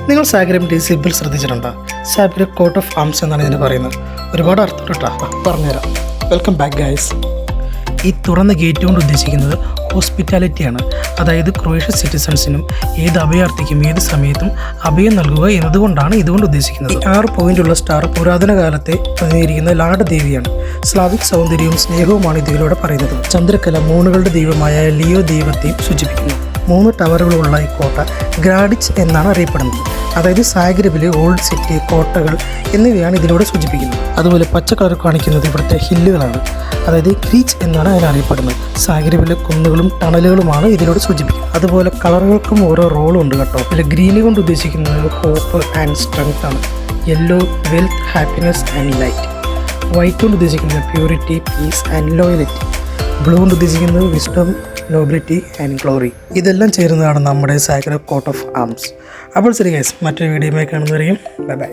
നിങ്ങൾ സാഗ്രമിൻ്റെ സിമ്പിൾ ശ്രദ്ധിച്ചിട്ടുണ്ടോ? Zagreb coat of arms എന്നാണ് ഇതിന് പറയുന്നത്. ഒരുപാട് അർത്ഥം കേട്ടോ, പറഞ്ഞുതരാം. Welcome back guys. ഈ തുറന്ന ഗേറ്റ് കൊണ്ട് ഉദ്ദേശിക്കുന്നത് ഹോസ്പിറ്റാലിറ്റിയാണ്. അതായത് ക്രൊയേഷ്യൻ സിറ്റിസൺസിനും ഏത് അഭയാർത്ഥിക്കും ഏത് സമയത്തും അഭയം നൽകുക എന്നതുകൊണ്ടാണ് ഇതുകൊണ്ട് ഉദ്ദേശിക്കുന്നത്. ഈ 6 പോയിന്റുള്ള സ്റ്റാർ പുരാതന കാലത്തെ പ്രതിനിധീകരിക്കുന്ന ലാഡ ദേവിയാണ്. സ്ലാവിക് സൗന്ദര്യവും സ്നേഹവുമാണ് ഇതിലൂടെ പറയുന്നത്. ചന്ദ്രക്കല മൂണുകളുടെ ദൈവമായ ലിയോ ദൈവത്തെയും സൂചിപ്പിക്കുന്നു. 3 ടവറുകളുള്ള ഈ കോട്ട ഗ്രാഡിച്ച് എന്നാണ് അറിയപ്പെടുന്നത്. അതായത് സാഗ്രബിലെ ഓൾഡ് സിറ്റി, കോട്ടകൾ എന്നിവയാണ് ഇതിലൂടെ സൂചിപ്പിക്കുന്നത്. അതുപോലെ പച്ച കളർ കാണിക്കുന്നത് ഇവിടുത്തെ ഹില്ലുകളാണ്. അതായത് ക്രീച്ച് എന്നാണ് അതിനറിയപ്പെടുന്നത്. സാഗ്രബിലെ കുന്നുകളും ടണലുകളുമാണ് ഇതിലൂടെ സൂചിപ്പിക്കുന്നത്. അതുപോലെ കളറുകൾക്കും ഓരോ റോളും ഉണ്ട് കേട്ടോ. ഇതിൽ ഗ്രീന് കൊണ്ട് ഉദ്ദേശിക്കുന്നത് ഹോപ്പ് ആൻഡ് സ്ട്രെങ്ത് ആണ്. Yellow wealth, happiness and light. White കൊണ്ട് ഉദ്ദേശിക്കുന്നത് purity, piece and loyalty. Blue കൊണ്ട് ഉദ്ദേശിക്കുന്നത് വിസ്ഡം, നോബിലിറ്റി ആൻഡ് ഗ്ലോറി. ഇതെല്ലാം ചേരുന്നതാണ് നമ്മുടെ സാഗ്രബ് കോട്ട് ഓഫ് ആംസ്. അപ്പോൾ ശരി ഗൈസ്, മറ്റൊരു വീഡിയോയുമായി കാണുന്നവരെയും ബൈ ബൈ.